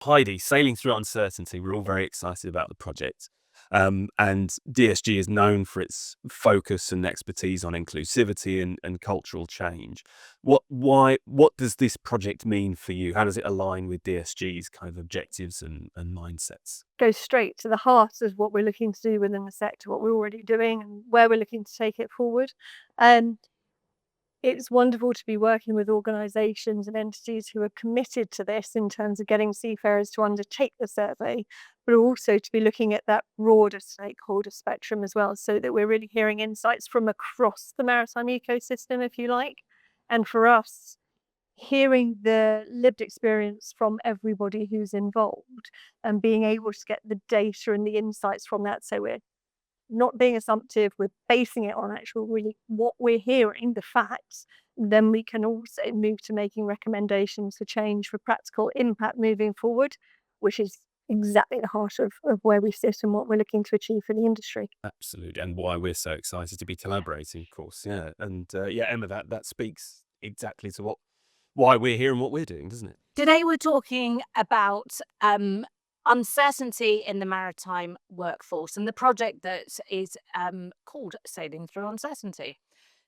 Heidi, sailing through uncertainty. We're all very excited about the project. And DSG is known for its focus and expertise on inclusivity and cultural change. What does this project mean for you? How does it align with DSG's kind of objectives and mindsets? Go straight to the heart of what we're looking to do within the sector, what we're already doing and where we're looking to take it forward. And it's wonderful to be working with organisations and entities who are committed to this in terms of getting seafarers to undertake the survey, but also to be looking at that broader stakeholder spectrum as well, so that we're really hearing insights from across the maritime ecosystem, if you like. And for us, hearing the lived experience from everybody who's involved and being able to get the data and the insights from that. So we're not being assumptive, we're basing it on actual really what we're hearing, the facts, then we can also move to making recommendations for change for practical impact moving forward, which is exactly the heart of where we sit and what we're looking to achieve for the industry. Absolutely, and why we're so excited to be collaborating, of course. Yeah, and yeah, Emma, that speaks exactly to why we're here and what we're doing, doesn't it? Today we're talking about uncertainty in the maritime workforce and the project that is called Sailing Through Uncertainty.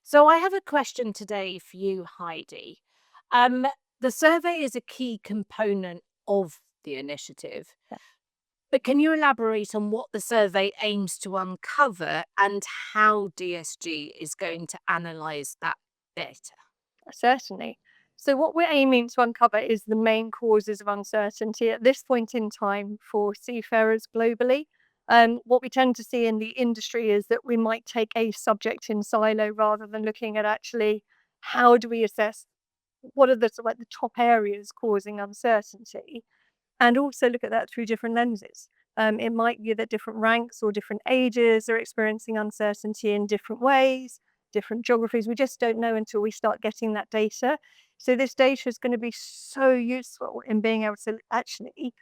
So I have a question today for you, Heidi. The survey is a key component of the initiative, Yeah. but can you elaborate on what the survey aims to uncover and how DSG is going to analyse that data? Certainly. So what we're aiming to uncover is the main causes of uncertainty at this point in time for seafarers globally. What we tend to see in the industry is that we might take a subject in silo rather than looking at actually how do we assess what are the sort of like the top areas causing uncertainty, and also look at that through different lenses. It might be that different ranks or different ages are experiencing uncertainty in different ways, different geographies. We just don't know until we start getting that data. So this data is going to be so useful in being able to actually,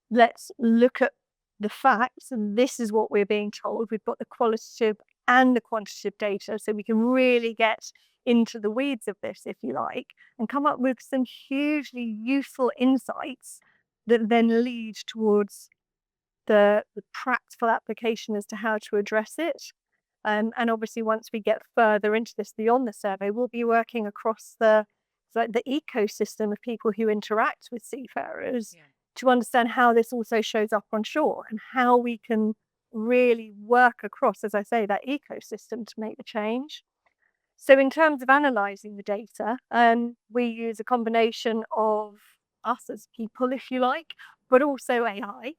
let's look at the facts, and this is what we're being told. We've got the qualitative and the quantitative data, so we can really get into the weeds of this, if you like, and come up with some hugely useful insights that then lead towards the practical application as to how to address it. And obviously, once we get further into this beyond the survey, we'll be working across the ecosystem of people who interact with seafarers to understand how this also shows up on shore and how we can really work across, as I say, that ecosystem to make the change. So in terms of analysing the data, we use a combination of us as people, if you like, but also AI.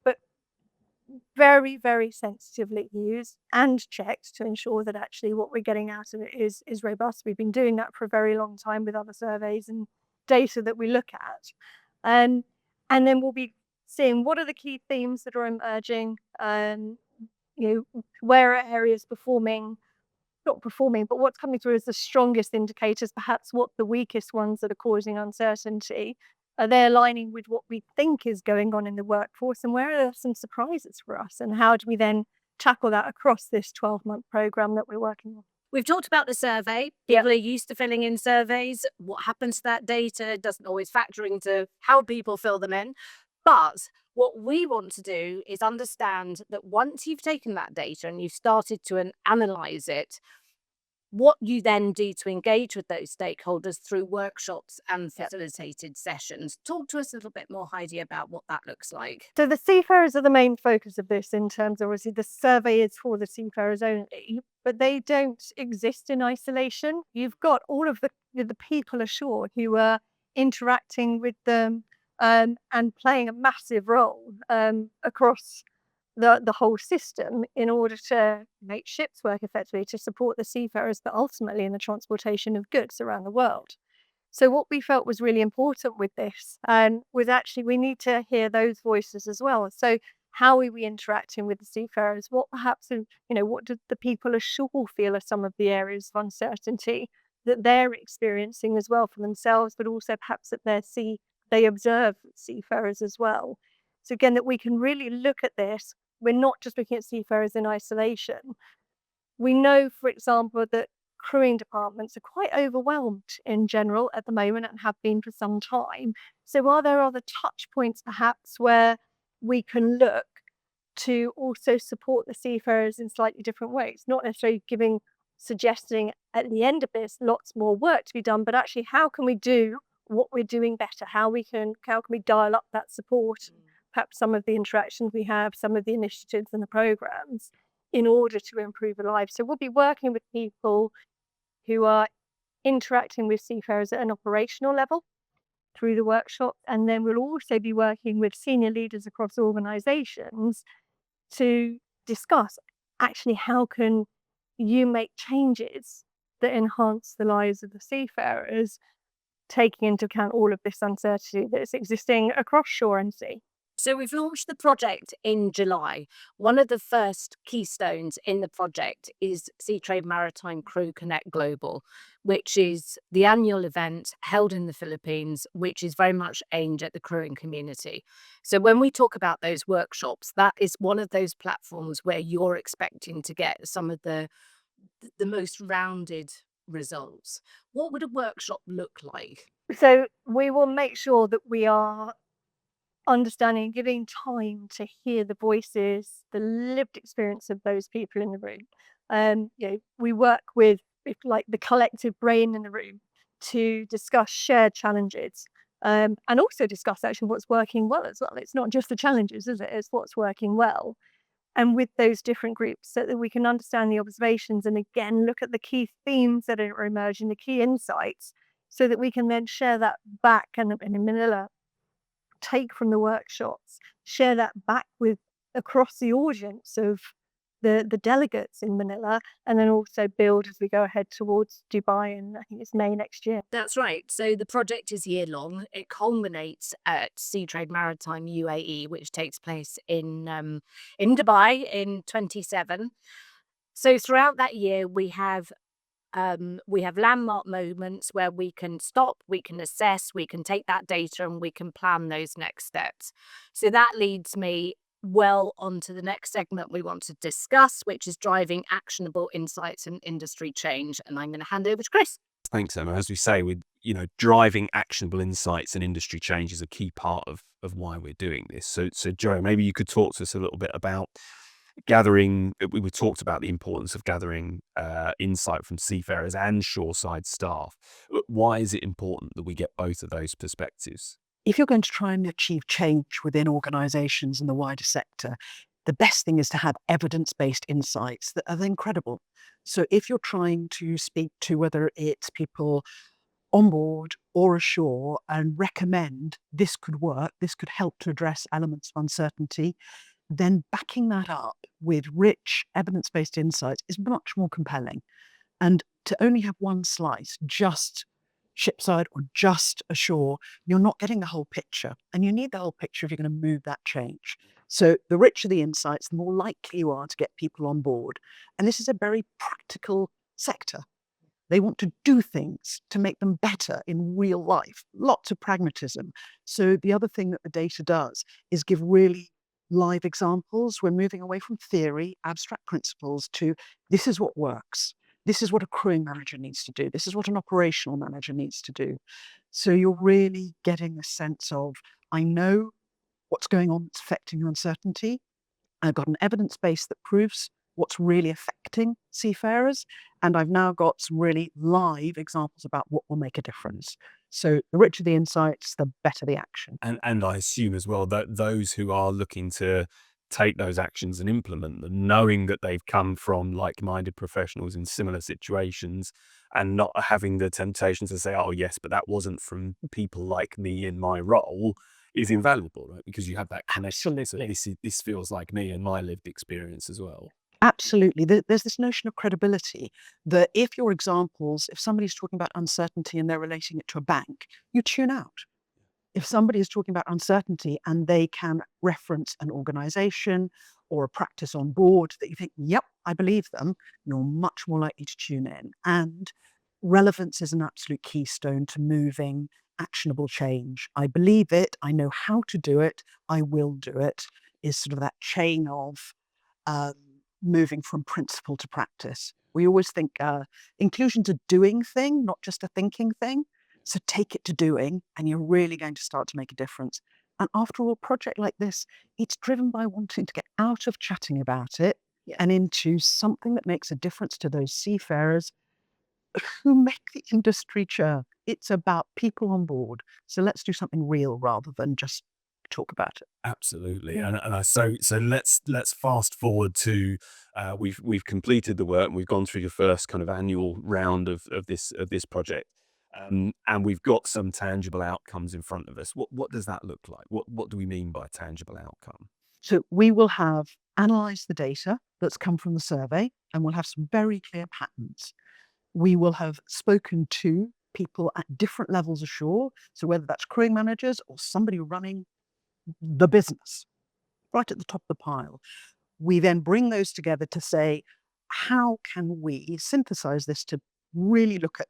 But very, very sensitively used and checked to ensure that actually what we're getting out of it is robust. We've been doing that for a very long time with other surveys and data that we look at. And then we'll be seeing what are the key themes that are emerging, where are areas not performing, but what's coming through as the strongest indicators, perhaps what the weakest ones that are causing uncertainty. Are they aligning with what we think is going on in the workforce, and where are there some surprises for us, and how do we then tackle that across this 12-month programme that we're working on? We've talked about the survey. People are used to filling in surveys. What happens to that data doesn't always factor into how people fill them in. But what we want to do is understand that once you've taken that data and you've started to analyse it, what you then do to engage with those stakeholders through workshops and facilitated sessions. Talk to us a little bit more, Heidi, about what that looks like. So the seafarers are the main focus of this in terms of, obviously, the survey is for the seafarers only, but they don't exist in isolation. You've got all of the people ashore who are interacting with them and playing a massive role across the whole system in order to make ships work effectively, to support the seafarers, but ultimately in the transportation of goods around the world. So what we felt was really important with this was actually we need to hear those voices as well. So how are we interacting with the seafarers? What perhaps, what do the people ashore feel are some of the areas of uncertainty that they're experiencing as well for themselves, but also perhaps at their sea, they observe seafarers as well. So again, that we can really look at this. We're not just looking at seafarers in isolation. We know, for example, that crewing departments are quite overwhelmed in general at the moment and have been for some time. So are there other touch points perhaps where we can look to also support the seafarers in slightly different ways, not necessarily suggesting at the end of this lots more work to be done, but actually how can we do what we're doing better? How can we dial up that support, perhaps some of the interactions we have, some of the initiatives and the programs in order to improve the lives. So we'll be working with people who are interacting with seafarers at an operational level through the workshop, and then we'll also be working with senior leaders across organisations to discuss actually how can you make changes that enhance the lives of the seafarers, taking into account all of this uncertainty that's existing across shore and sea. So we've launched the project in July. One of the first keystones in the project is Seatrade Maritime Crew Connect Global, which is the annual event held in the Philippines, which is very much aimed at the crewing community. So when we talk about those workshops, that is one of those platforms where you're expecting to get some of the most rounded results. What would a workshop look like? So we will make sure that we are understanding, giving time to hear the voices, the lived experience of those people in the room. We work with the collective brain in the room to discuss shared challenges, and also discuss actually what's working well as well. It's not just the challenges, is it? It's what's working well. And with those different groups, so that we can understand the observations and again look at the key themes that are emerging, the key insights, so that we can then share that back and in Manila, take from the workshops, share that back with across the audience of the delegates in Manila, and then also build as we go ahead towards Dubai, and I think it's May next year. That's right. So the project is year long. It culminates at Seatrade Maritime UAE, which takes place in Dubai in 27. So throughout that year, we have landmark moments where we can stop, we can assess, we can take that data and we can plan those next steps. So that leads me well onto the next segment we want to discuss, which is driving actionable insights and industry change. And I'm going to hand over to Chris. Thanks, Emma. As we say, driving actionable insights and industry change is a key part of why we're doing this. So Joe, maybe you could talk to us a little bit about gathering. We talked about the importance of gathering insight from seafarers and shoreside staff. Why is it important that we get both of those perspectives? If you're going to try and achieve change within organisations and the wider sector, the best thing is to have evidence-based insights that are then credible. So if you're trying to speak to whether it's people on board or ashore and recommend this could work, this could help to address elements of uncertainty, then backing that up with rich evidence-based insights is much more compelling. And to only have one slice, just shipside or just ashore, you're not getting the whole picture. And you need the whole picture if you're going to move that change. So the richer the insights, the more likely you are to get people on board. And this is a very practical sector. They want to do things to make them better in real life, lots of pragmatism. So the other thing that the data does is give really live examples. We're moving away from theory, abstract principles to this is what works. This is what a crewing manager needs to do. This is what an operational manager needs to do. So you're really getting a sense of, I know what's going on that's affecting your uncertainty. I've got an evidence base that proves what's really affecting seafarers. And I've now got some really live examples about what will make a difference. So the richer the insights, the better the action. And I assume as well that those who are looking to take those actions and implement them, knowing that they've come from like-minded professionals in similar situations and not having the temptation to say, oh yes, but that wasn't from people like me in my role, is invaluable, right? Because you have that connection. Absolutely. So this feels like me and my lived experience as well. Absolutely. There's this notion of credibility that if somebody's talking about uncertainty and they're relating it to a bank, you tune out. If somebody is talking about uncertainty and they can reference an organization or a practice on board that you think, yep, I believe them, you're much more likely to tune in. And relevance is an absolute keystone to moving actionable change. I believe it, I know how to do it, I will do it, is sort of that chain of moving from principle to practice. We always think inclusion's a doing thing, not just a thinking thing. So take it to doing, and you're really going to start to make a difference. And after all, a project like this, it's driven by wanting to get out of chatting about it and into something that makes a difference to those seafarers who make the industry churn. It's about people on board. So let's do something real rather than just talk about it. Absolutely. Yeah. So let's fast forward to we've completed the work and we've gone through your first kind of annual round of this project. And we've got some tangible outcomes in front of us. What does that look like? What do we mean by tangible outcome? So we will have analysed the data that's come from the survey, and we'll have some very clear patterns. We will have spoken to people at different levels ashore. So whether that's crewing managers or somebody running the business, right at the top of the pile. We then bring those together to say, how can we synthesize this to really look at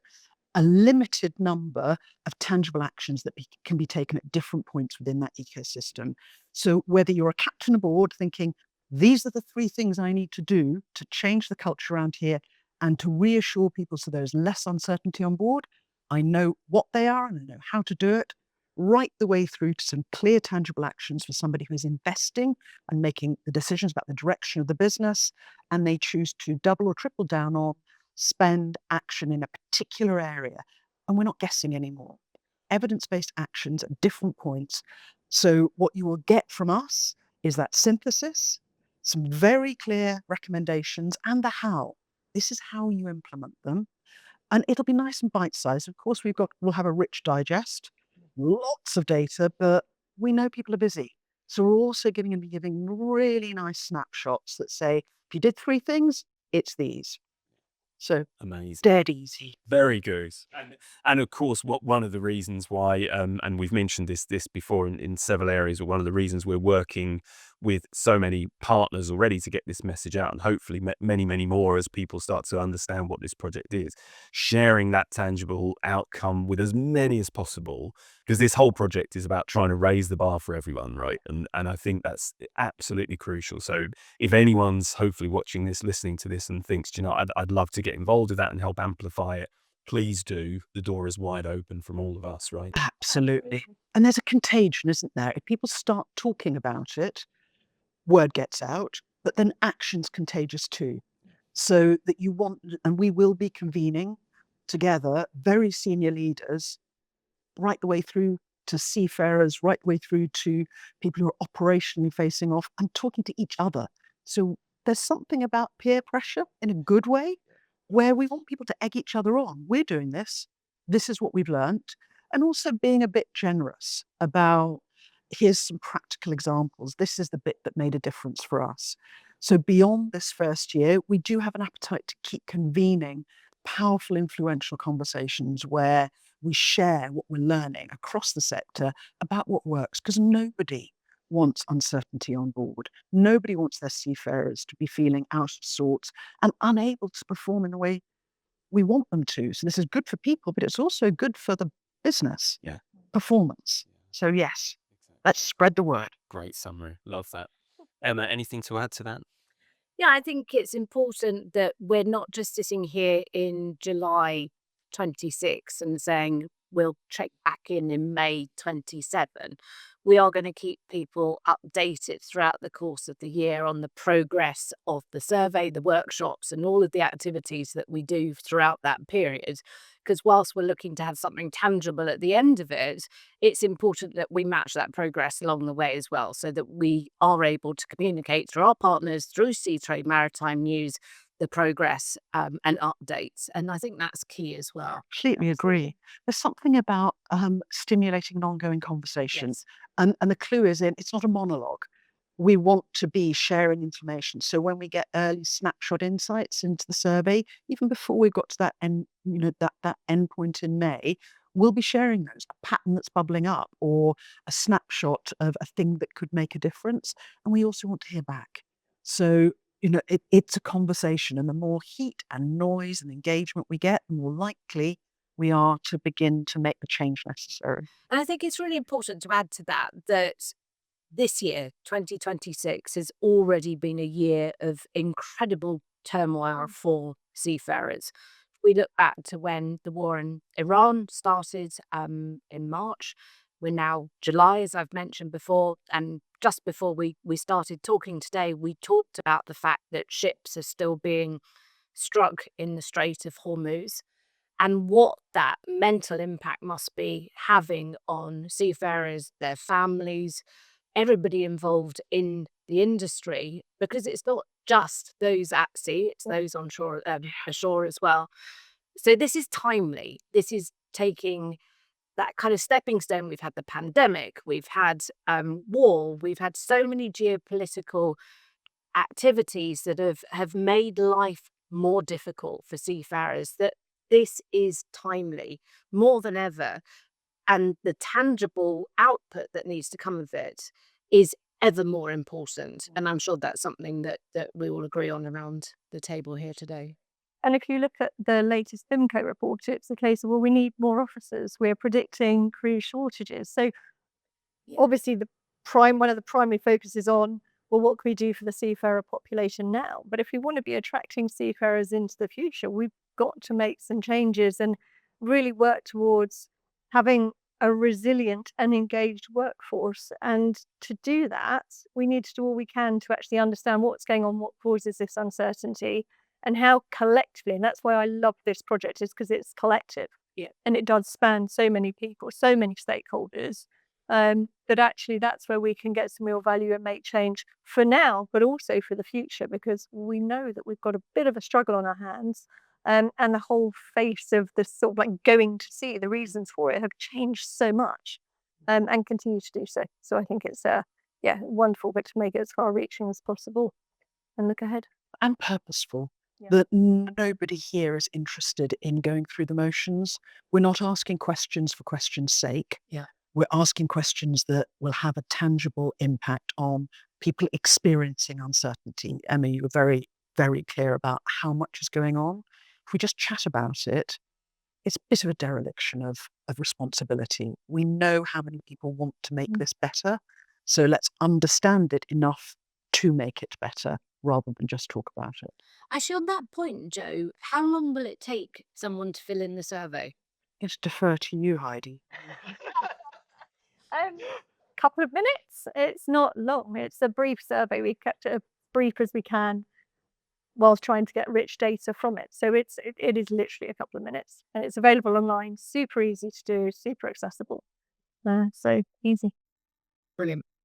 a limited number of tangible actions that can be taken at different points within that ecosystem? So whether you're a captain aboard thinking, these are the 3 things I need to do to change the culture around here and to reassure people so there's less uncertainty on board, I know what they are and I know how to do it, right the way through to some clear, tangible actions for somebody who's investing and making the decisions about the direction of the business, and they choose to double or triple down on spend action in a particular area. And we're not guessing anymore. Evidence-based actions at different points. So what you will get from us is that synthesis, some very clear recommendations, and the how. This is how you implement them. And it'll be nice and bite-sized. Of course, we'll have a rich digest, lots of data, but we know people are busy. So we're also giving really nice snapshots that say, if you did 3 things, it's these. So Amazing. dead easy. Very good. And of course, one of the reasons why, and we've mentioned this before in several areas, but one of the reasons we're working with so many partners already to get this message out, and hopefully many more as people start to understand what this project is, sharing that tangible outcome with as many as possible, because this whole project is about trying to raise the bar for everyone, right? And I think that's absolutely crucial. So if anyone's hopefully watching this, listening to this, and thinks, I'd love to get involved with that and help amplify it, please do. The door is wide open from all of us, right? Absolutely. And there's a contagion, isn't there? If people start talking about it, word gets out, but then action's contagious too. So that and we will be convening together very senior leaders right the way through to seafarers, right the way through to people who are operationally facing off and talking to each other. So there's something about peer pressure in a good way where we want people to egg each other on. We're doing this. This is what we've learnt. And also being a bit generous about, here's some practical examples. This is the bit that made a difference for us. So beyond this first year, we do have an appetite to keep convening powerful, influential conversations where we share what we're learning across the sector about what works, because nobody wants uncertainty on board. Nobody wants their seafarers to be feeling out of sorts and unable to perform in the way we want them to. So this is good for people, but it's also good for the business performance. So yes, let's spread the word. Great summary. Love that. Emma, anything to add to that? Yeah, I think it's important that we're not just sitting here in July 26 and saying we'll check back in May 27. We are going to keep people updated throughout the course of the year on the progress of the survey, the workshops, and all of the activities that we do throughout that period. Because whilst we're looking to have something tangible at the end of it, it's important that we match that progress along the way as well, so that we are able to communicate through our partners, through Sea Trade Maritime News, the progress and updates. And I think that's key as well. Completely agree. There's something about stimulating an ongoing conversation. Yes. And the clue is in, it's not a monologue. We want to be sharing information. So when we get early snapshot insights into the survey, even before we've got to that end, that end point in May, we'll be sharing those, a pattern that's bubbling up or a snapshot of a thing that could make a difference. And we also want to hear back. So, it's a conversation, and the more heat and noise and engagement we get, the more likely we are to begin to make the change necessary. And I think it's really important to add to that this year, 2026, has already been a year of incredible turmoil for seafarers. We look back to when the war in Iran started in March. We're now July, as I've mentioned before, and just before we started talking today, we talked about the fact that ships are still being struck in the Strait of Hormuz, and what that mental impact must be having on seafarers, their families, everybody involved in the industry, because it's not just those at sea, it's those on shore, ashore as well. So this is timely. This is taking that kind of stepping stone. We've had the pandemic, we've had war, we've had so many geopolitical activities that have made life more difficult for seafarers, that this is timely more than ever. And the tangible output that needs to come of it is ever more important. And I'm sure that's something that we all agree on around the table here today. And if you look at the latest PIMCO report, it's a case of, well, we need more officers. We're predicting crew shortages. So obviously one of the primary focuses on, well, what can we do for the seafarer population now? But if we want to be attracting seafarers into the future, we've got to make some changes and really work towards having a resilient and engaged workforce. And to do that, we need to do all we can to actually understand what's going on, what causes this uncertainty, and how collectively, and that's why I love this project, is because it's collective. Yeah. And it does span so many people, so many stakeholders, that actually that's where we can get some real value and make change for now, but also for the future, because we know that we've got a bit of a struggle on our hands. And the whole face of the sort of like going to sea, the reasons for it have changed so much, and continue to do so. So I think it's wonderful, but to make it as far reaching as possible and look ahead. And purposeful. Yeah. That nobody here is interested in going through the motions. We're not asking questions for questions' sake. Yeah. We're asking questions that will have a tangible impact on people experiencing uncertainty. Emma, you were very, very clear about how much is going on. If we just chat about it, it's a bit of a dereliction of responsibility. We know how many people want to make this better. So let's understand it enough to make it better, rather than just talk about it. Actually, on that point, Jo, how long will it take someone to fill in the survey? I'm going to defer to you, Heidi. Couple of minutes. It's not long. It's a brief survey. We've kept it as brief as we can, whilst trying to get rich data from it. So it is literally a couple of minutes, and it's available online. Super easy to do. Super accessible. So easy. Brilliant.